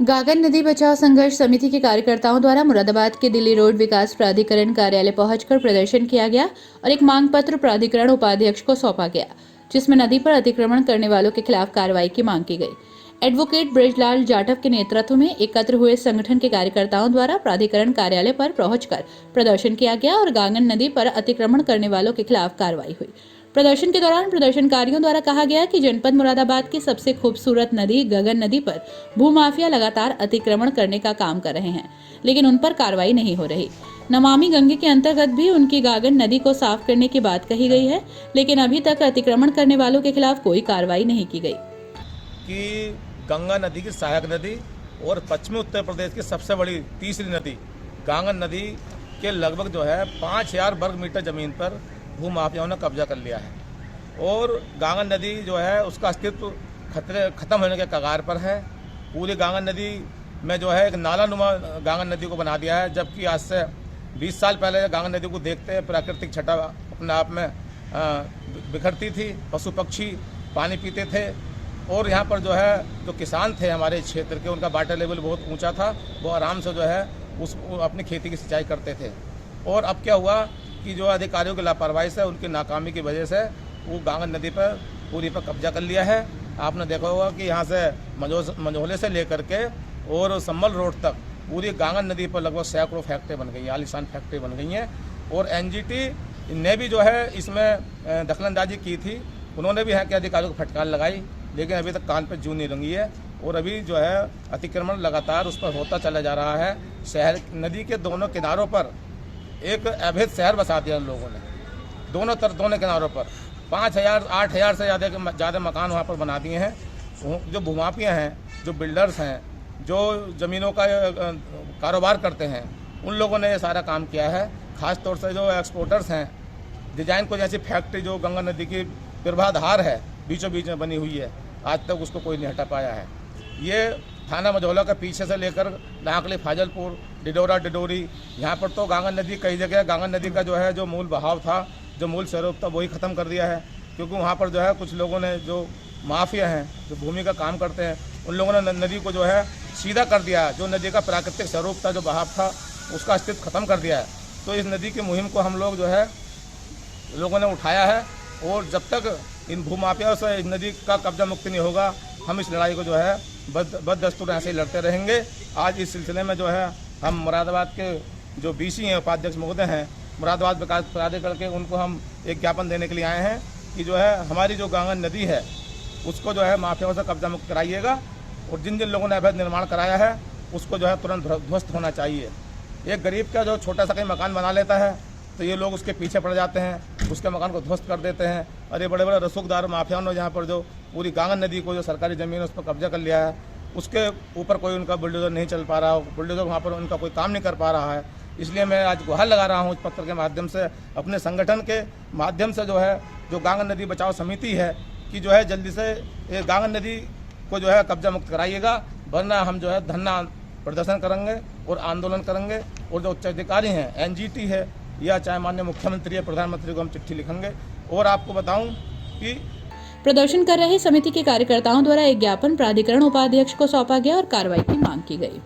गागन नदी बचाओ संघर्ष समिति के कार्यकर्ताओं द्वारा मुरादाबाद के दिल्ली रोड विकास प्राधिकरण कार्यालय पहुंचकर प्रदर्शन किया गया और एक मांग पत्र प्राधिकरण उपाध्यक्ष को सौंपा गया, जिसमें नदी पर अतिक्रमण करने वालों के खिलाफ कार्रवाई की मांग की गई। एडवोकेट ब्रजलाल जाटव के नेतृत्व में एकत्र हुए संगठन के कार्यकर्ताओं द्वारा प्राधिकरण कार्यालय पर पहुंचकर प्रदर्शन किया गया और गागन नदी पर अतिक्रमण करने वालों के खिलाफ कार्रवाई हुई। प्रदर्शन के दौरान प्रदर्शनकारियों द्वारा कहा गया कि जनपद मुरादाबाद की सबसे खूबसूरत नदी गगन नदी पर भूमाफिया लगातार अतिक्रमण करने का काम कर रहे हैं, लेकिन उन पर कार्रवाई नहीं हो रही। नमामि गंगे के अंतर्गत भी उनकी गागन नदी को साफ करने की बात कही गई है, लेकिन अभी तक अतिक्रमण करने वालों के खिलाफ कोई कार्रवाई नहीं की गई। कि गंगा नदी की सहायक नदी और पश्चिमी उत्तर प्रदेश की सबसे बड़ी तीसरी नदी गागन नदी के लगभग जो है 5000 वर्ग मीटर जमीन पर भूमाफियाओं ने कब्जा कर लिया है और गागन नदी जो है उसका अस्तित्व खत्म होने के कगार पर है। पूरी गागन नदी में जो है एक नाला नुमा गागन नदी को बना दिया है, जबकि आज से 20 साल पहले गागन नदी को देखते प्राकृतिक छटा अपने आप में बिखरती थी, पशु पक्षी पानी पीते थे और यहाँ पर जो है जो किसान थे हमारे क्षेत्र के, उनका वाटर लेवल बहुत ऊंचा था, वो आराम से जो है अपनी खेती की सिंचाई करते थे। और अब क्या हुआ कि जो अधिकारियों की लापरवाही से, उनकी नाकामी की वजह से वो गागन नदी पर पूरी पर कब्जा कर लिया है। आपने देखा होगा कि यहाँ से मंझोले से लेकर के और संभल रोड तक पूरी गागन नदी पर लगभग सैकड़ों फैक्ट्री बन गई हैं, आलीशान फैक्ट्री बन गई हैं। और एनजीटी ने भी जो है इसमें दखलंदाजी की थी, उन्होंने भी यहाँ के अधिकारियों को फटकार लगाई, लेकिन अभी तक कान पर जूं नहीं रंगी है और अभी जो है अतिक्रमण लगातार उस पर होता चला जा रहा है। शहर नदी के दोनों किनारों पर एक अवैध शहर बसा दिया उन लोगों ने, दोनों किनारों पर 5000-8000 से ज़्यादा मकान वहाँ पर बना दिए हैं। जो भूमाफिया हैं, जो बिल्डर्स हैं, जो ज़मीनों का कारोबार करते हैं, उन लोगों ने ये सारा काम किया है। ख़ास तौर से जो एक्सपोर्टर्स हैं, डिजाइन को जैसी फैक्ट्री जो गंगा नदी की प्रवाहधार है बीचों बीच में बनी हुई है, आज तक उसको कोई नहीं हटा पाया है। ये थाना मझौला के पीछे से लेकर नाकली फाजलपुर डिडोरी, यहाँ पर तो गागन नदी कई जगह गागन नदी का जो है जो मूल बहाव था, जो मूल स्वरूप था, वही ख़त्म कर दिया है। क्योंकि वहाँ पर जो है कुछ लोगों ने, जो माफिया हैं, जो भूमि का काम करते हैं, उन लोगों ने नदी को जो है सीधा कर दिया है। जो नदी का प्राकृतिक स्वरूप था, जो बहाव था, उसका अस्तित्व ख़त्म कर दिया है। तो इस नदी की मुहिम को हम लोग जो है लोगों ने उठाया है और जब तक इन भूमाफियाओं से इस नदी का कब्जा मुक्ति नहीं होगा, हम इस लड़ाई को जो है बददस्तूर ऐसे ही लड़ते रहेंगे। आज इस सिलसिले में जो है हम मुरादाबाद के जो बीसी हैं, उपाध्यक्ष महोदय हैं मुरादाबाद विकास प्राधिकरण के, उनको हम एक ज्ञापन देने के लिए आए हैं कि जो है हमारी जो गागन नदी है उसको जो है माफियाओं से कब्जा मुक्त कराइएगा और जिन जिन लोगों ने अवैध निर्माण कराया है उसको जो है तुरंत ध्वस्त होना चाहिए। एक गरीब का जो छोटा सा कहीं मकान बना लेता है तो ये लोग उसके पीछे पड़ जाते हैं, उसके मकान को ध्वस्त कर देते हैं। और ये बड़े बड़े रसूखदार माफियाओं ने यहाँ पर जो पूरी गागन नदी को, जो सरकारी ज़मीन है, उस पर कब्जा कर लिया है, उसके ऊपर कोई उनका बुलडोजर नहीं चल पा रहा, बुलडोजर वहाँ पर उनका कोई काम नहीं कर पा रहा है। इसलिए मैं आज गुहार लगा रहा हूँ इस पत्र के माध्यम से, अपने संगठन के माध्यम से, जो है जो गागन नदी बचाओ समिति है, कि जो है जल्दी से ये गागन नदी को जो है कब्जा मुक्त कराइएगा, वरना हम जो है धरना प्रदर्शन करेंगे और आंदोलन करेंगे। और जो उच्चाधिकारी हैं, एनजीटी है या चाहे माननीय मुख्यमंत्री या प्रधानमंत्री को हम चिट्ठी लिखेंगे। और आपको बताऊं कि प्रदर्शन कर रहे समिति के कार्यकर्ताओं द्वारा एक ज्ञापन प्राधिकरण उपाध्यक्ष को सौंपा गया और कार्रवाई की मांग की गई।